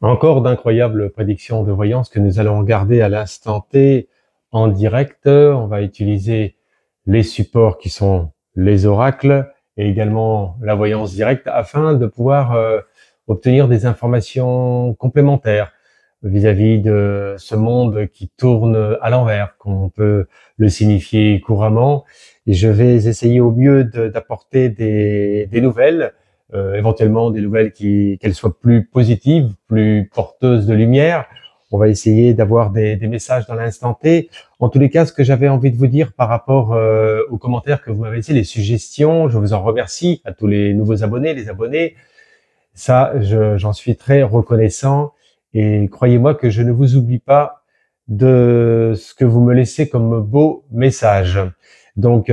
Encore d'incroyables prédictions de voyance que nous allons regarder à l'instant T en direct. On va utiliser les supports qui sont les oracles et également la voyance directe afin de pouvoir obtenir des informations complémentaires vis-à-vis de ce monde qui tourne à l'envers, qu'on peut le signifier couramment. Et je vais essayer au mieux d'apporter des nouvelles, éventuellement des nouvelles qu'elles soient plus positives, plus porteuses de lumière. On va essayer d'avoir des messages dans l'instant T. En tous les cas, ce que j'avais envie de vous dire par rapport aux commentaires que vous m'avez laissés, les suggestions, je vous en remercie à tous les nouveaux abonnés, les abonnés. Ça, j'en suis très reconnaissant et croyez-moi que je ne vous oublie pas de ce que vous me laissez comme beau message. Donc,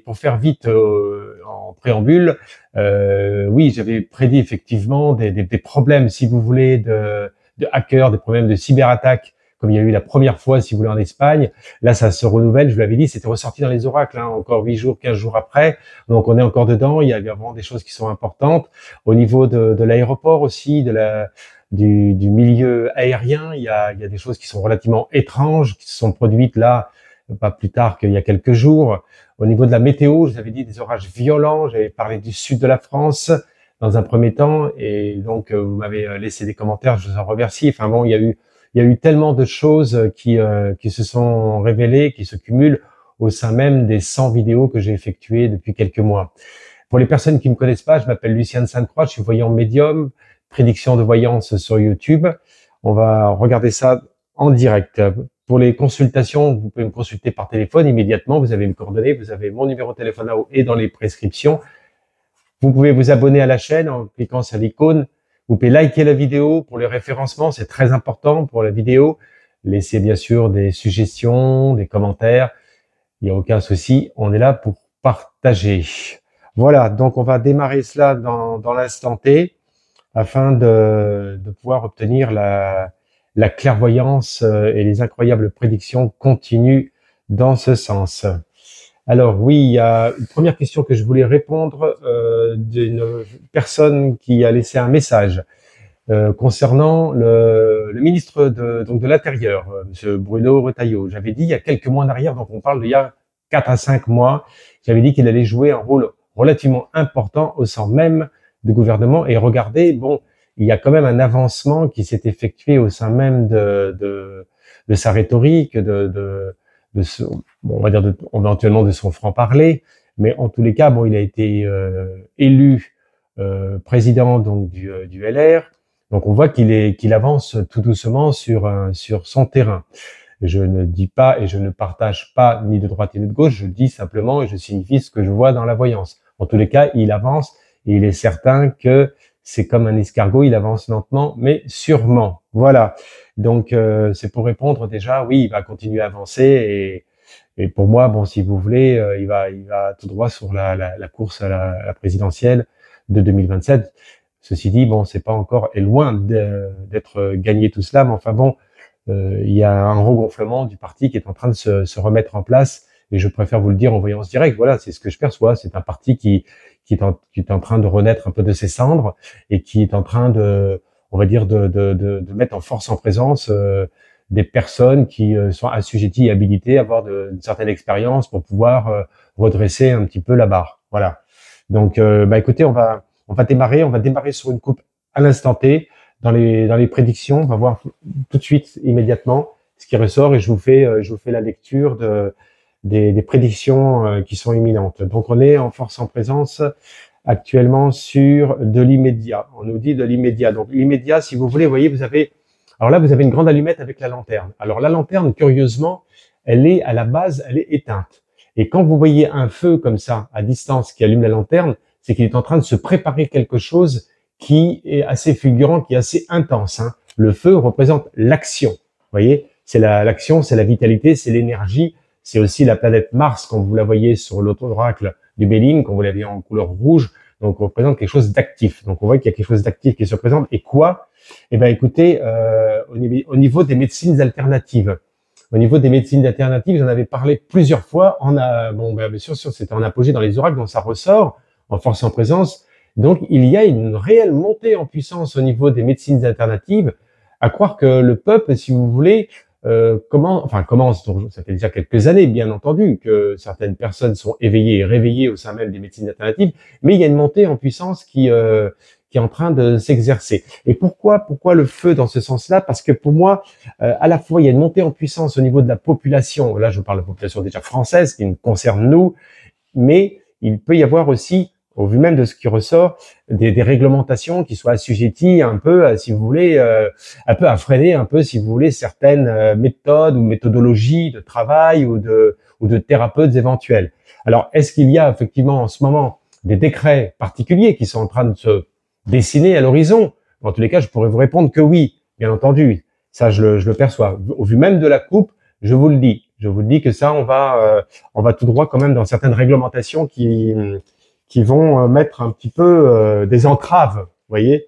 pour faire vite en préambule, oui, j'avais prédit effectivement des problèmes, si vous voulez, de hackers, des problèmes de cyberattaque, comme il y a eu la première fois, si vous voulez, en Espagne. Là, ça se renouvelle, je vous l'avais dit, c'était ressorti dans les oracles, hein, encore 8 jours, 15 jours après. Donc, on est encore dedans, il y a vraiment des choses qui sont importantes. Au niveau de l'aéroport aussi, du milieu aérien, il y a des choses qui sont relativement étranges, qui se sont produites là, pas plus tard qu'il y a quelques jours. Au niveau de la météo, je vous avais dit des orages violents, j'avais parlé du sud de la France dans un premier temps, et donc vous m'avez laissé des commentaires, je vous en remercie. Enfin bon, il y a eu tellement de choses qui se sont révélées, qui se cumulent au sein même des 100 vidéos que j'ai effectuées depuis quelques mois. Pour les personnes qui me connaissent pas, je m'appelle Lucien Sainte-Croix, je suis voyant médium, prédiction de voyance sur YouTube. On va regarder ça en direct. Pour les consultations, vous pouvez me consulter par téléphone immédiatement. Vous avez mes coordonnées, vous avez mon numéro de téléphone en haut et dans les prescriptions. Vous pouvez vous abonner à la chaîne en cliquant sur l'icône. Vous pouvez liker la vidéo pour le référencement, c'est très important pour la vidéo. Laissez bien sûr des suggestions, des commentaires. Il n'y a aucun souci, on est là pour partager. Voilà, donc on va démarrer cela dans l'instant T afin de pouvoir obtenir la clairvoyance et les incroyables prédictions continuent dans ce sens. Alors oui, il y a une première question que je voulais répondre d'une personne qui a laissé un message concernant le ministre de l'Intérieur, Monsieur Bruno Retailleau. J'avais dit il y a quelques mois en arrière, donc on parle d'il y a 4 à 5 mois, j'avais dit qu'il allait jouer un rôle relativement important au sein même du gouvernement. Et regardez, bon, il y a quand même un avancement qui s'est effectué au sein même de sa rhétorique, bon, on va dire éventuellement de son franc-parler, mais en tous les cas, bon, il a été élu président donc du LR. Donc on voit qu'il avance tout doucement sur son terrain. Je ne dis pas et je ne partage pas ni de droite ni de gauche, je dis simplement et je signifie ce que je vois dans la voyance. En tous les cas, il avance et il est certain que c'est comme un escargot, il avance lentement mais sûrement. Voilà. Donc c'est pour répondre déjà, oui, il va continuer à avancer et pour moi, bon, si vous voulez, il va tout droit sur la course à la présidentielle de 2027. Ceci dit, bon, c'est pas encore est loin d'être gagné tout cela, mais enfin bon, il y a un regonflement du parti qui est en train de se remettre en place. Et je préfère vous le dire en voyance directe. Voilà, c'est ce que je perçois. C'est un parti qui est en train de renaître un peu de ses cendres et qui est en train on va dire, de mettre en force en présence des personnes qui sont assujetties et habilitées à avoir une certaine expérience pour pouvoir redresser un petit peu la barre. Voilà. Donc, écoutez, on va démarrer sur une coupe à l'instant T dans les prédictions. On va voir tout de suite, immédiatement, ce qui ressort et je vous fais la lecture des prédictions qui sont imminentes. Donc, on est en force en présence actuellement sur de l'immédiat. On nous dit de l'immédiat. Donc, l'immédiat, si vous voulez, vous voyez, vous avez une grande allumette avec la lanterne. Alors, la lanterne, curieusement, elle est à la base, elle est éteinte. Et quand vous voyez un feu comme ça, à distance, qui allume la lanterne, c'est qu'il est en train de se préparer quelque chose qui est assez fulgurant, qui est assez intense. Hein. Le feu représente l'action. Vous voyez, c'est l'action, c'est la vitalité, c'est l'énergie. C'est aussi la planète Mars, quand vous la voyez sur l'autre oracle du Béline, quand vous la voyez en couleur rouge. Donc, on représente quelque chose d'actif. Donc, on voit qu'il y a quelque chose d'actif qui se présente. Et quoi? Eh ben, écoutez, au niveau des médecines alternatives. Au niveau des médecines alternatives, j'en avais parlé plusieurs fois. Bien sûr, c'était en apogée dans les oracles, donc ça ressort en force en présence. Donc, il y a une réelle montée en puissance au niveau des médecines alternatives, à croire que le peuple, si vous voulez, commence, donc ça fait déjà quelques années, bien entendu, que certaines personnes sont éveillées et réveillées au sein même des médecines alternatives, mais il y a une montée en puissance qui est en train de s'exercer. Et pourquoi le feu dans ce sens-là? Parce que pour moi, à la fois, il y a une montée en puissance au niveau de la population, là je parle de la population déjà française, qui nous concerne nous, mais il peut y avoir aussi, au vu même de ce qui ressort, des réglementations qui soient assujetties un peu, si vous voulez, un peu à freiner un peu, si vous voulez, certaines méthodes ou méthodologies de travail ou de thérapeutes éventuels. Alors, est-ce qu'il y a effectivement en ce moment des décrets particuliers qui sont en train de se dessiner à l'horizon? En tous les cas, je pourrais vous répondre que oui, bien entendu. Ça, je le perçois. Au vu même de la coupe, je vous le dis. Je vous dis que ça, on va tout droit quand même dans certaines réglementations qui vont mettre un petit peu des entraves. Vous voyez,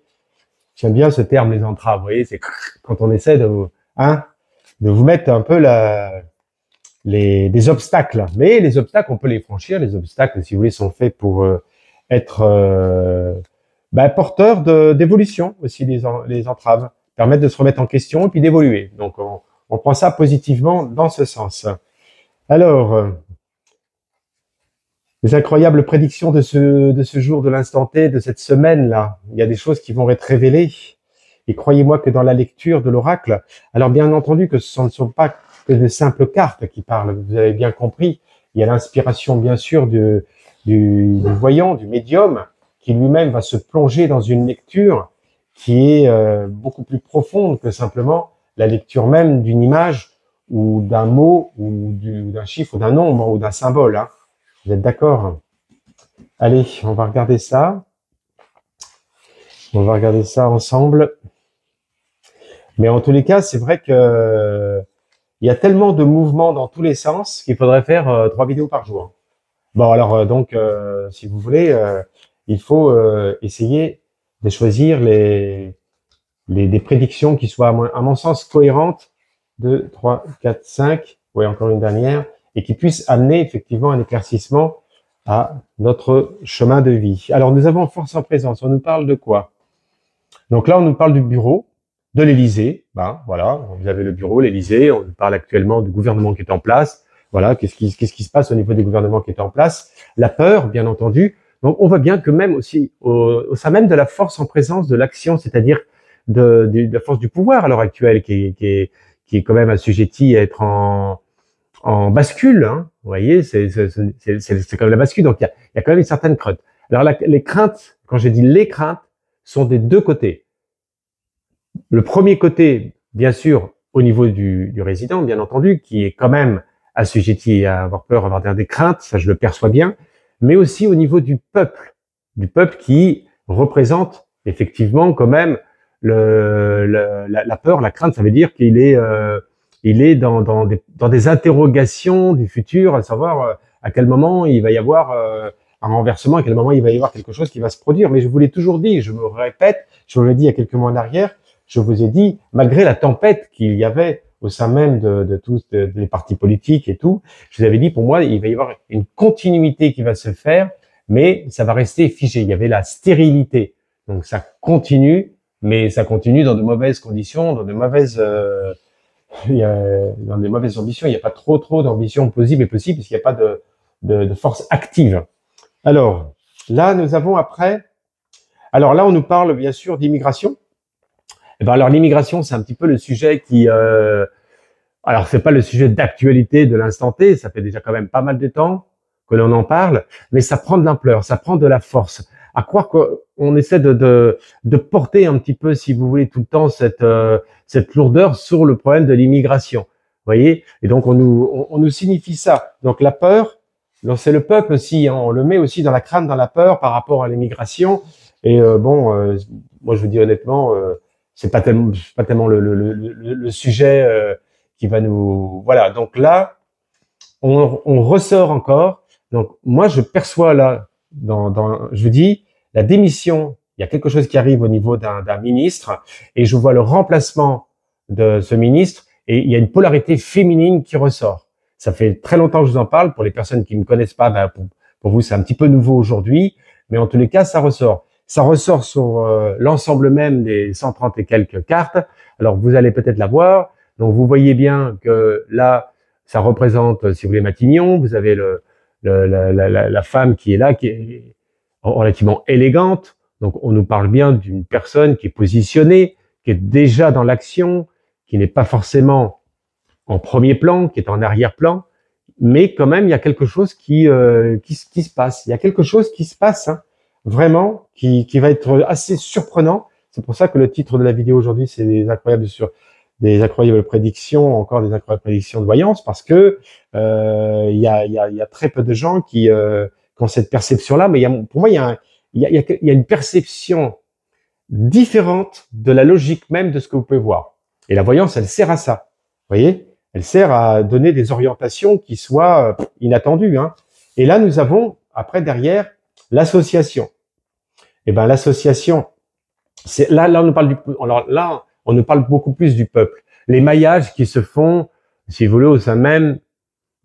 j'aime bien ce terme, les entraves. Vous voyez, c'est quand on essaie de vous mettre un peu des obstacles. Mais les obstacles, on peut les franchir. Les obstacles, si vous voulez, sont faits pour être porteurs d'évolution aussi. Les entraves permettent de se remettre en question et puis d'évoluer. Donc on prend ça positivement dans ce sens. Alors, les incroyables prédictions de ce jour, de l'instant T, de cette semaine-là, il y a des choses qui vont être révélées. Et croyez-moi que dans la lecture de l'oracle, alors bien entendu que ce ne sont pas que de simples cartes qui parlent, vous avez bien compris, il y a l'inspiration bien sûr du voyant, du médium, qui lui-même va se plonger dans une lecture qui est beaucoup plus profonde que simplement la lecture même d'une image ou d'un mot ou d'un chiffre ou d'un nombre ou d'un symbole. Hein. Vous êtes d'accord? Allez, on va regarder ça. On va regarder ça ensemble. Mais en tous les cas, c'est vrai que il y a tellement de mouvements dans tous les sens qu'il faudrait faire 3 vidéos par jour. Bon, alors si vous voulez, il faut essayer de choisir des prédictions qui soient, à mon sens, cohérentes. 2, 3, 4, 5, oui, encore une dernière, et qui puissent amener effectivement un éclaircissement à notre chemin de vie. Alors, nous avons force en présence. On nous parle de quoi? Donc là, on nous parle du bureau, de l'Élysée. Ben, voilà, vous avez le bureau, l'Élysée. On nous parle actuellement du gouvernement qui est en place. Voilà, qu'est-ce qui se passe au niveau des gouvernements qui est en place? La peur, bien entendu. Donc, on voit bien que même aussi, au sein même de la force en présence de l'action, c'est-à-dire de la force du pouvoir à l'heure actuelle, qui est quand même assujetti à être en bascule, hein. Vous voyez, c'est quand même la bascule. Donc, il y a quand même une certaine crainte. Alors, les craintes, quand j'ai dit les craintes, sont des deux côtés. Le premier côté, bien sûr, au niveau du résident, bien entendu, qui est quand même assujetti à avoir peur, à avoir des craintes, ça je le perçois bien, mais aussi au niveau du peuple qui représente effectivement quand même la peur, la crainte. Ça veut dire qu'il est dans des interrogations du futur, à savoir à quel moment il va y avoir un renversement, à quel moment il va y avoir quelque chose qui va se produire. Mais je vous l'ai toujours dit, je me répète, je vous l'ai dit il y a quelques mois en arrière, je vous ai dit, malgré la tempête qu'il y avait au sein même de tous les partis politiques et tout, je vous avais dit, pour moi, il va y avoir une continuité qui va se faire, mais ça va rester figé. Il y avait la stérilité. Donc ça continue, mais ça continue dans de mauvaises conditions, dans de mauvaises dans des mauvaises ambitions. Il n'y a pas trop d'ambitions possibles et possibles puisqu'il n'y a pas de force active. Alors, là, nous avons après... Alors là, on nous parle bien sûr d'immigration. Eh ben, alors l'immigration, c'est un petit peu le sujet qui... alors, c'est pas le sujet d'actualité de l'instant T, ça fait déjà quand même pas mal de temps que l'on en parle, mais ça prend de l'ampleur, ça prend de la force. À croire qu'on essaie de porter un petit peu, si vous voulez, tout le temps cette lourdeur sur le problème de l'immigration. Vous voyez? Et donc, on nous signifie ça. Donc, la peur, c'est le peuple aussi, hein, on le met aussi dans la crainte, dans la peur par rapport à l'immigration. Et moi, je vous dis honnêtement, c'est pas tellement le sujet qui va nous... Voilà, donc là, on ressort encore. Donc, moi, je perçois là, je vous dis, la démission, il y a quelque chose qui arrive au niveau d'un ministre, et je vois le remplacement de ce ministre, et il y a une polarité féminine qui ressort. Ça fait très longtemps que je vous en parle. Pour les personnes qui ne me connaissent pas, pour vous, c'est un petit peu nouveau aujourd'hui, mais en tous les cas, ça ressort. ça ressort sur l'ensemble même des 130 et quelques cartes. Alors, vous allez peut-être la voir. Donc, vous voyez bien que là, ça représente, si vous voulez, Matignon. Vous avez la femme qui est là, qui est relativement élégante. Donc, on nous parle bien d'une personne qui est positionnée, qui est déjà dans l'action, qui n'est pas forcément en premier plan, qui est en arrière-plan, mais quand même, il y a quelque chose qui se passe. Il y a quelque chose qui se passe, hein, vraiment, qui va être assez surprenant. C'est pour ça que le titre de la vidéo aujourd'hui, c'est des incroyables prédictions, encore des incroyables prédictions de voyance, parce que il y a très peu de gens qui ont cette perception-là. Mais pour moi, il y a une perception différente de la logique même de ce que vous pouvez voir. Et la voyance, elle sert à ça. Vous voyez, elle sert à donner des orientations qui soient inattendues, hein. Et là, nous avons, après, derrière, l'association. Et ben, l'association, c'est là, on nous parle alors là, on nous parle beaucoup plus du peuple. Les maillages qui se font, si vous voulez, au sein même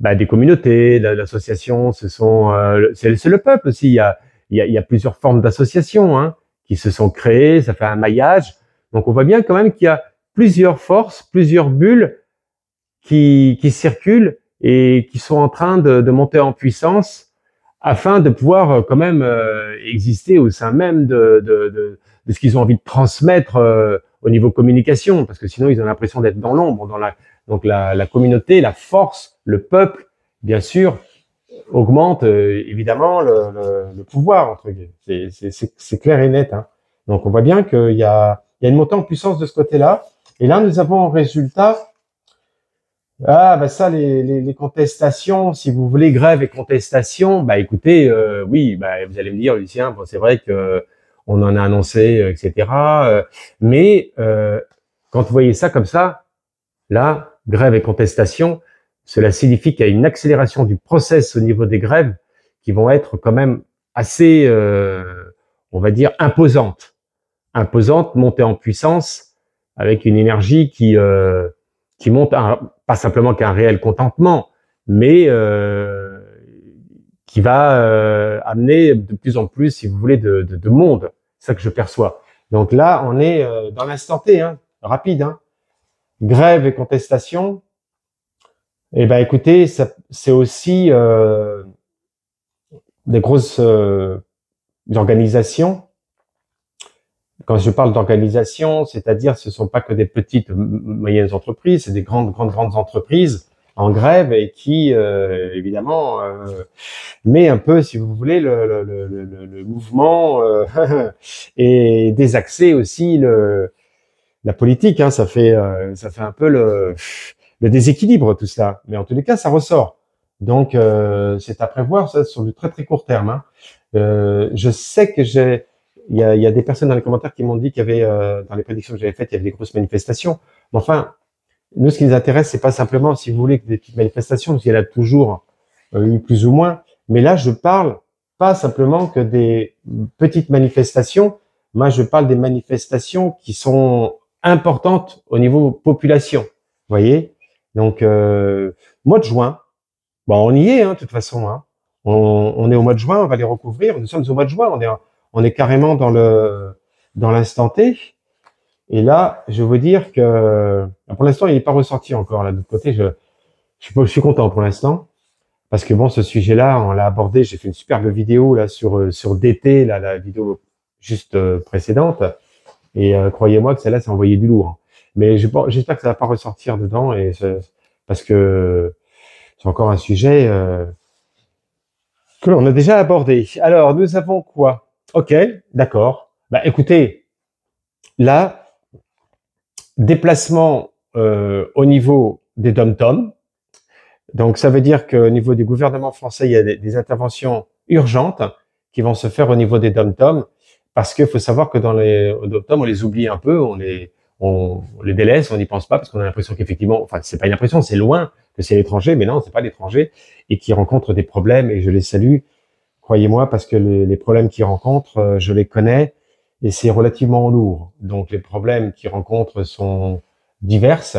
des communautés, l'association, c'est le peuple aussi. Il y a plusieurs formes d'associations, hein, qui se sont créées, ça fait un maillage. Donc, on voit bien quand même qu'il y a plusieurs forces, plusieurs bulles qui circulent et qui sont en train de monter en puissance afin de pouvoir quand même exister au sein même de ce qu'ils ont envie de transmettre au niveau communication, parce que sinon ils ont l'impression d'être dans l'ombre. Donc la communauté, la force, le peuple, bien sûr, augmente évidemment le pouvoir, entre guillemets. C'est clair et net, hein. Donc on voit bien qu'il y a une montée en puissance de ce côté-là. Et là, nous avons en résultat ça, les contestations, si vous voulez, grève et contestation, écoutez, oui, vous allez me dire, Lucien, bon, c'est vrai que on en a annoncé, etc. Mais quand vous voyez ça comme ça, là, grève et contestation, cela signifie qu'il y a une accélération du process au niveau des grèves qui vont être quand même assez, on va dire, imposantes, montées en puissance avec une énergie qui monte pas simplement qu'un réel contentement, mais qui va amener de plus en plus, si vous voulez, de monde. C'est ça que je perçois. Donc là, on est dans l'instant T, hein, rapide, hein. Grève et contestation. Eh ben, écoutez, c'est aussi des grosses organisations. Quand je parle d'organisation, c'est-à-dire ce sont pas que des petites moyennes entreprises, c'est des grandes entreprises en grève et qui évidemment met un peu, si vous voulez, le mouvement et désaxer aussi la politique, hein. Ça fait un peu le déséquilibre, tout ça. Mais en tous les cas, ça ressort. Donc c'est à prévoir, ça, sur du très très court terme, hein. Je sais que il y a des personnes dans les commentaires qui m'ont dit qu'il y avait, dans les prédictions que j'avais faites, il y avait des grosses manifestations. Mais enfin, nous, ce qui nous intéresse, c'est pas simplement, si vous voulez, que des petites manifestations, parce qu'il y en a toujours eu plus ou moins. Mais là, je parle pas simplement que des petites manifestations. Moi, je parle des manifestations qui sont importantes au niveau population. Vous voyez? Donc, mois de juin, on y est, hein, de toute façon, hein. On est au mois de juin, on va les recouvrir. Nous sommes au mois de juin, on est carrément dans l'instant T. Et là, je veux vous dire que pour l'instant, il n'est pas ressorti encore. Là, de l'autre côté, je suis content pour l'instant parce que bon, ce sujet-là, on l'a abordé. J'ai fait une superbe vidéo là sur DT, là, la vidéo juste précédente. Et croyez-moi que celle-là, c'est envoyé du lourd. Mais j'espère que ça va pas ressortir dedans parce que c'est encore un sujet que l'on a déjà abordé. Alors, nous avons quoi? Ok, d'accord. Écoutez, là, déplacement au niveau des dom-toms. Donc, ça veut dire qu'au niveau du gouvernement français, il y a des interventions urgentes qui vont se faire au niveau des dom-toms, parce qu'il faut savoir que dans les dom-toms, on les oublie un peu, on les délaisse, on n'y pense pas, parce qu'on a l'impression qu'effectivement, enfin, c'est pas une impression, c'est loin, que c'est l'étranger, mais non, c'est pas l'étranger, et qui rencontrent des problèmes, et je les salue, croyez-moi, parce que les problèmes qu'ils rencontrent, je les connais, et c'est relativement lourd. Donc, les problèmes qu'ils rencontrent sont diverses.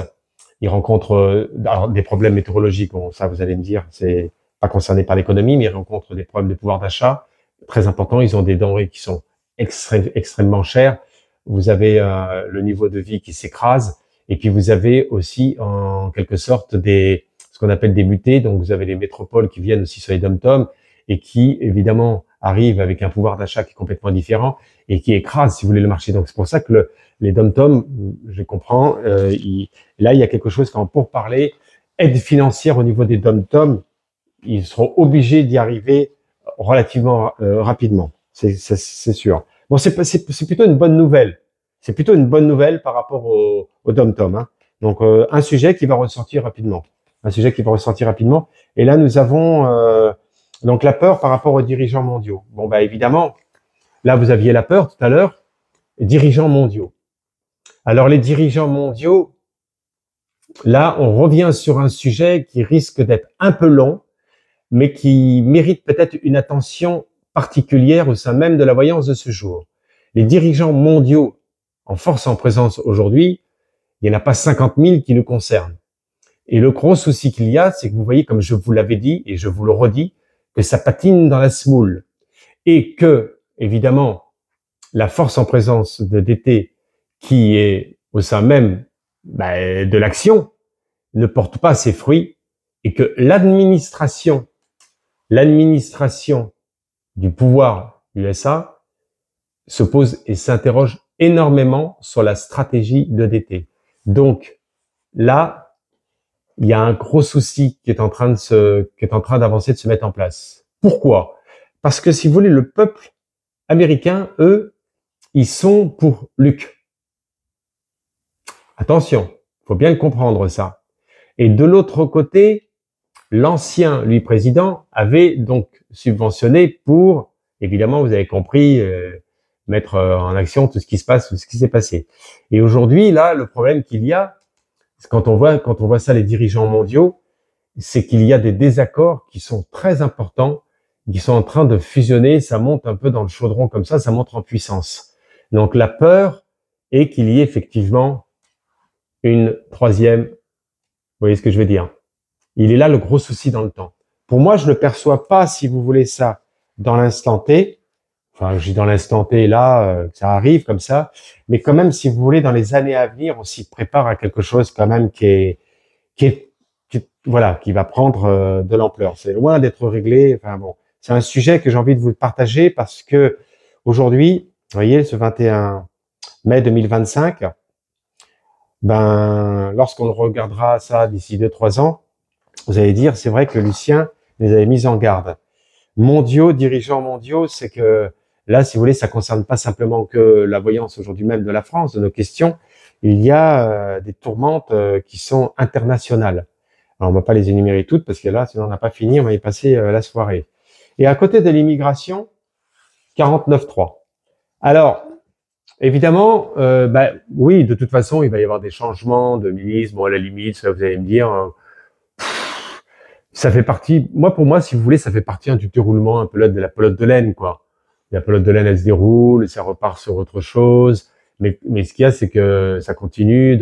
Ils rencontrent des problèmes météorologiques, bon, ça, vous allez me dire, c'est pas concerné par l'économie, mais ils rencontrent des problèmes de pouvoir d'achat très importants. Ils ont des denrées qui sont extrêmement cher. Vous avez le niveau de vie qui s'écrase. Et puis vous avez aussi en quelque sorte ce qu'on appelle des mutés. Donc vous avez les métropoles qui viennent aussi sur les dom-toms et qui évidemment arrivent avec un pouvoir d'achat qui est complètement différent et qui écrasent, si vous voulez, le marché. Donc c'est pour ça que les dom-toms, je comprends, là il y a quelque chose quand pour parler aide financière au niveau des dom-toms, ils seront obligés d'y arriver relativement rapidement. C'est sûr. Bon, c'est plutôt une bonne nouvelle. C'est plutôt une bonne nouvelle par rapport au dom-tom. Hein. Donc, un sujet qui va ressortir rapidement. Un sujet qui va ressortir rapidement. Et là, nous avons donc la peur par rapport aux dirigeants mondiaux. Bon, bah évidemment, là, vous aviez la peur tout à l'heure, dirigeants mondiaux. Alors, les dirigeants mondiaux, là, on revient sur un sujet qui risque d'être un peu long, mais qui mérite peut-être une attention particulière au sein même de la voyance de ce jour. Les dirigeants mondiaux en force en présence aujourd'hui, il n'y en a pas 50 000 qui nous concernent. Et le gros souci qu'il y a, c'est que vous voyez, comme je vous l'avais dit, et je vous le redis, que ça patine dans la semoule. Et que, évidemment, la force en présence de DT qui est au sein même de l'action ne porte pas ses fruits et que l'administration du pouvoir USA se pose et s'interroge énormément sur la stratégie de DT. Donc là, il y a un gros souci qui est en train d'avancer, de se mettre en place. Pourquoi? Parce que si vous voulez, le peuple américain, eux, ils sont pour Luc. Attention, faut bien le comprendre ça. Et de l'autre côté, l'ancien, lui, président, avait donc subventionné pour, évidemment, vous avez compris, mettre en action tout ce qui se passe, tout ce qui s'est passé. Et aujourd'hui, là, le problème qu'il y a, quand on voit ça, les dirigeants mondiaux, c'est qu'il y a des désaccords qui sont très importants, qui sont en train de fusionner, ça monte un peu dans le chaudron comme ça monte en puissance. Donc la peur est qu'il y ait effectivement une troisième, vous voyez ce que je veux dire? Il est là le gros souci dans le temps. Pour moi, je ne perçois pas, si vous voulez ça, dans l'instant T. Enfin, je dis dans l'instant T, là, ça arrive comme ça. Mais quand même, si vous voulez, dans les années à venir, on s'y prépare à quelque chose quand même qui va prendre de l'ampleur. C'est loin d'être réglé. Enfin bon, c'est un sujet que j'ai envie de vous partager parce que aujourd'hui, vous voyez, ce 21 mai 2025, lorsqu'on regardera ça d'ici 2-3 ans, vous allez dire, c'est vrai que Lucien les avait mis en garde. Dirigeants mondiaux, c'est que là, si vous voulez, ça concerne pas simplement que la voyance aujourd'hui même de la France, de nos questions. Il y a des tourmentes qui sont internationales. Alors, on va pas les énumérer toutes parce que là, sinon on n'a pas fini, on va y passer la soirée. Et à côté de l'immigration, 49.3. Alors, évidemment, oui, de toute façon, il va y avoir des changements de ministre. Bon, à la limite, ça, vous allez me dire, ça fait partie, pour moi, si vous voulez, ça fait partie du déroulement un peu de la pelote de laine, quoi. La pelote de laine, elle se déroule, ça repart sur autre chose. Mais ce qu'il y a, c'est que ça continue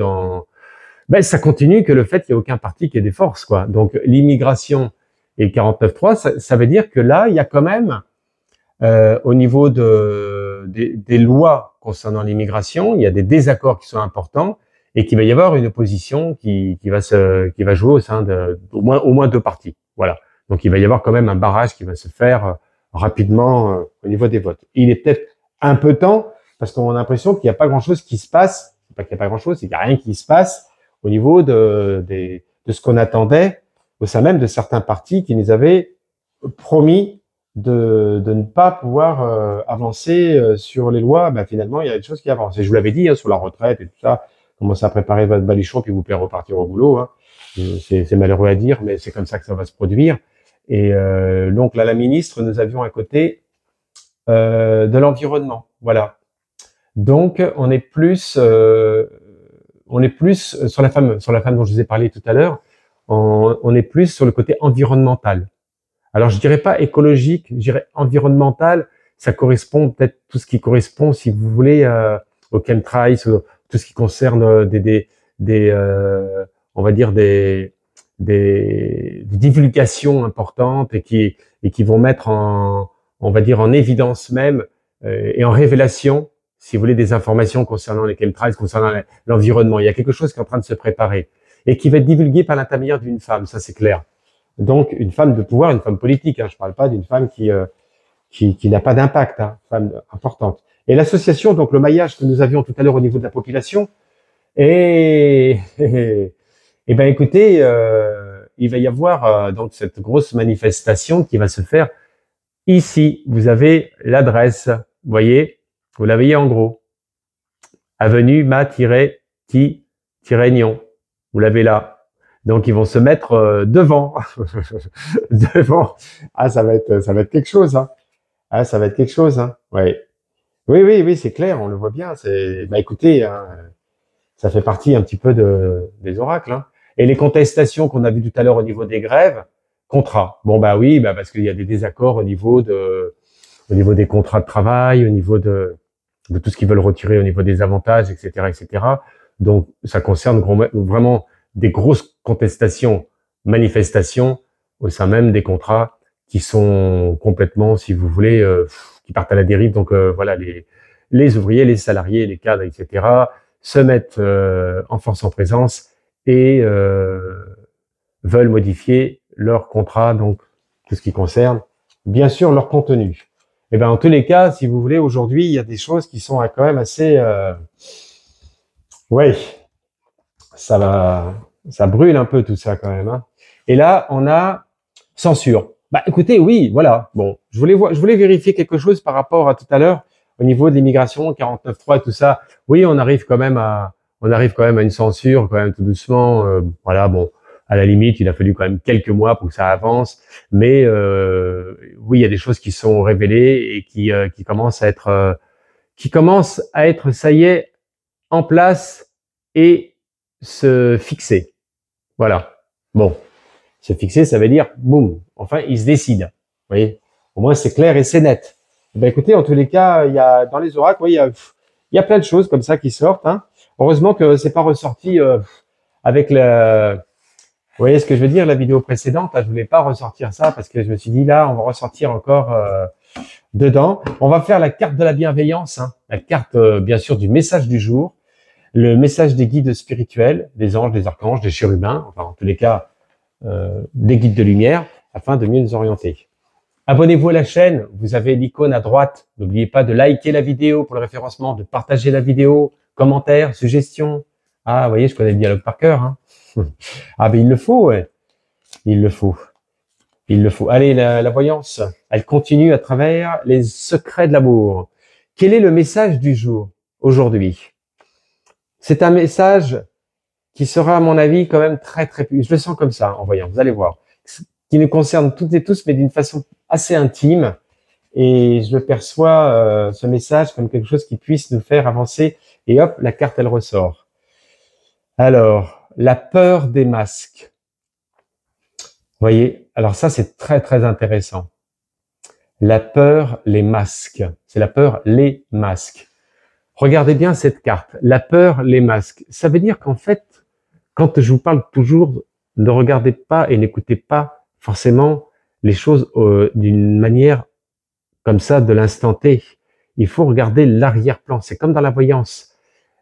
ça continue que le fait qu'il n'y a aucun parti qui ait des forces, quoi. Donc, l'immigration et le 49.3, ça veut dire que là, il y a quand même, au niveau des lois concernant l'immigration, il y a des désaccords qui sont importants et qu'il va y avoir une opposition qui va jouer au sein au moins 2 partis. Voilà. Donc, il va y avoir quand même un barrage qui va se faire rapidement au niveau des votes. Il est peut-être un peu temps parce qu'on a l'impression qu'il n'y a pas grand-chose qui se passe. C'est pas qu'il n'y a pas grand-chose, c'est qu'il n'y a rien qui se passe au niveau de ce qu'on attendait au sein même de certains partis qui nous avaient promis de ne pas pouvoir avancer sur les lois. Finalement, il y a des choses qui avancent. Et je vous l'avais dit, sur la retraite et tout ça, commencez à préparer votre baluchon puis vous pouvez repartir au boulot. Hein. C'est malheureux à dire, mais c'est comme ça que ça va se produire. Et donc là, la ministre, nous avions à côté de l'environnement. Voilà. Donc, on est plus sur la femme dont je vous ai parlé tout à l'heure. On est plus sur le côté environnemental. Alors, je dirais pas écologique, je dirais environnemental. Ça correspond peut-être tout ce qui correspond, si vous voulez, au chemtrails, tout ce qui concerne on va dire des divulgations importantes et qui vont mettre on va dire en évidence même et en révélation, si vous voulez, des informations concernant les chemtrails, concernant l'environnement. Il y a quelque chose qui est en train de se préparer et qui va être divulgué par l'intermédiaire d'une femme, ça c'est clair. Donc une femme de pouvoir, une femme politique. Hein, je parle pas d'une femme qui n'a pas d'impact, hein, femme importante. Et l'association, donc le maillage que nous avions tout à l'heure au niveau de la population, et ben écoutez, il va y avoir donc cette grosse manifestation qui va se faire ici. Vous avez l'adresse, vous voyez, vous la voyez en gros, avenue Ma-Ti-Nyon. Vous l'avez là. Donc ils vont se mettre devant, devant. Ah ça va être quelque chose. Hein. Ah ça va être quelque chose. Hein. Ouais. Oui, c'est clair, on le voit bien. C'est, bah écoutez, hein, ça fait partie un petit peu des oracles. Hein. Et les contestations qu'on a vues tout à l'heure au niveau des grèves, contrats. Bon bah oui, bah parce qu'il y a des désaccords au niveau des contrats de travail, au niveau de tout ce qu'ils veulent retirer au niveau des avantages, etc., etc. Donc ça concerne vraiment des grosses contestations, manifestations au sein même des contrats qui sont complètement, si vous voulez, qui partent à la dérive. Donc voilà, les ouvriers, les salariés, les cadres, etc. se mettent en force en présence et veulent modifier leur contrat, donc tout ce qui concerne, bien sûr, leur contenu. Et ben en tous les cas, si vous voulez, aujourd'hui, il y a des choses qui sont quand même assez, ouais, ça brûle un peu tout ça quand même. Hein. Et là, on a censure. Bah écoutez, oui, voilà. Bon, je voulais vérifier quelque chose par rapport à tout à l'heure au niveau de l'immigration, 49.3 et tout ça. Oui, on arrive quand même à une censure, quand même tout doucement. Voilà, bon, à la limite, il a fallu quand même quelques mois pour que ça avance. Mais oui, il y a des choses qui sont révélées et qui commencent à être, ça y est, en place et se fixer. Voilà. Bon. Se fixer, ça veut dire, boum, enfin, il se décide. Vous voyez, au moins c'est clair et c'est net. Ben écoutez, en tous les cas, il y a dans les oracles, oui, il y a plein de choses comme ça qui sortent. Hein. Heureusement que c'est pas ressorti avec la. Vous voyez ce que je veux dire, la vidéo précédente. Là, je voulais pas ressortir ça parce que je me suis dit là, on va ressortir encore dedans. On va faire la carte de la bienveillance, hein, la carte bien sûr du message du jour, le message des guides spirituels, des anges, des archanges, des chérubins. Enfin, en tous les cas. Des guides de lumière afin de mieux nous orienter. Abonnez-vous à la chaîne, vous avez l'icône à droite. N'oubliez pas de liker la vidéo pour le référencement, de partager la vidéo, commentaires, suggestions. Ah, vous voyez, je connais le dialogue par cœur. Hein. Ah, ben il le faut, ouais. Il le faut. Allez, la voyance, elle continue à travers les secrets de l'amour. Quel est le message du jour, aujourd'hui? C'est un message qui sera, à mon avis, quand même très, très... Je le sens comme ça, en voyant, vous allez voir. Qui nous concerne toutes et tous, mais d'une façon assez intime. Et je le perçois, ce message, comme quelque chose qui puisse nous faire avancer. Et hop, la carte, elle ressort. Alors, la peur des masques. Vous voyez, alors ça, c'est très, très intéressant. La peur, les masques. C'est la peur, les masques. Regardez bien cette carte. La peur, les masques. Ça veut dire qu'en fait, quand je vous parle toujours, ne regardez pas et n'écoutez pas forcément les choses d'une manière comme ça de l'instant T. Il faut regarder l'arrière-plan. C'est comme dans la voyance.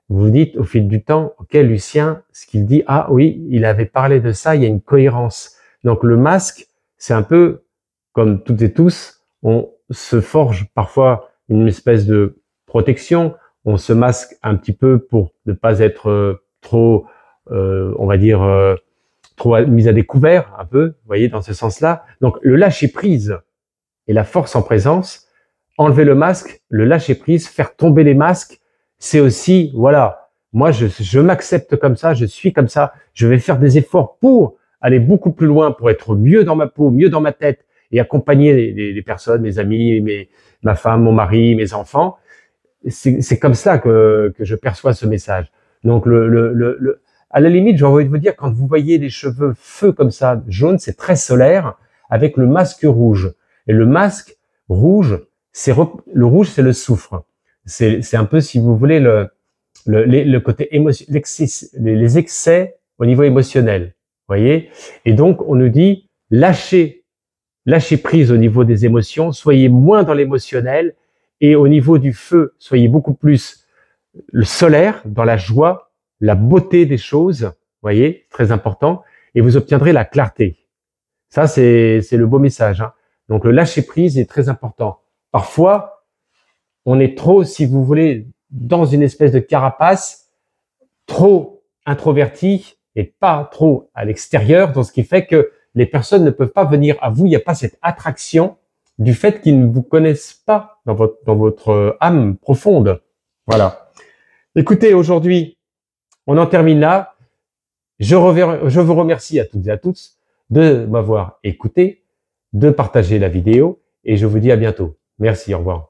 Vous vous dites au fil du temps, ok, Lucien, ce qu'il dit, ah oui, il avait parlé de ça, il y a une cohérence. Donc le masque, c'est un peu comme toutes et tous, on se forge parfois une espèce de protection. On se masque un petit peu pour ne pas être trop on va dire, trop mise à découvert, un peu, vous voyez, dans ce sens-là. Donc, le lâcher-prise et la force en présence, enlever le masque, le lâcher-prise, faire tomber les masques, c'est aussi, voilà, moi, je m'accepte comme ça, je suis comme ça, je vais faire des efforts pour aller beaucoup plus loin, pour être mieux dans ma peau, mieux dans ma tête, et accompagner les personnes, mes amis, ma femme, mon mari, mes enfants. C'est comme ça que je perçois ce message. Donc, à la limite, j'ai envie de vous dire, quand vous voyez les cheveux feu comme ça, jaune, c'est très solaire, avec le masque rouge. Et le masque rouge, le rouge, c'est le soufre. C'est un peu, si vous voulez, le côté les excès au niveau émotionnel. Voyez? Et donc, on nous dit, lâchez prise au niveau des émotions, soyez moins dans l'émotionnel Et au niveau du feu, soyez beaucoup plus le solaire, dans la joie, la beauté des choses, voyez, très important, et vous obtiendrez la clarté. Ça, c'est le beau message, hein. Donc, le lâcher-prise est très important. Parfois, on est trop, si vous voulez, dans une espèce de carapace, trop introverti et pas trop à l'extérieur, donc ce qui fait que les personnes ne peuvent pas venir à vous, il n'y a pas cette attraction du fait qu'ils ne vous connaissent pas dans votre âme profonde. Voilà. Écoutez, aujourd'hui, on en termine là. Je vous remercie à toutes et à tous de m'avoir écouté, de partager la vidéo et je vous dis à bientôt. Merci, au revoir.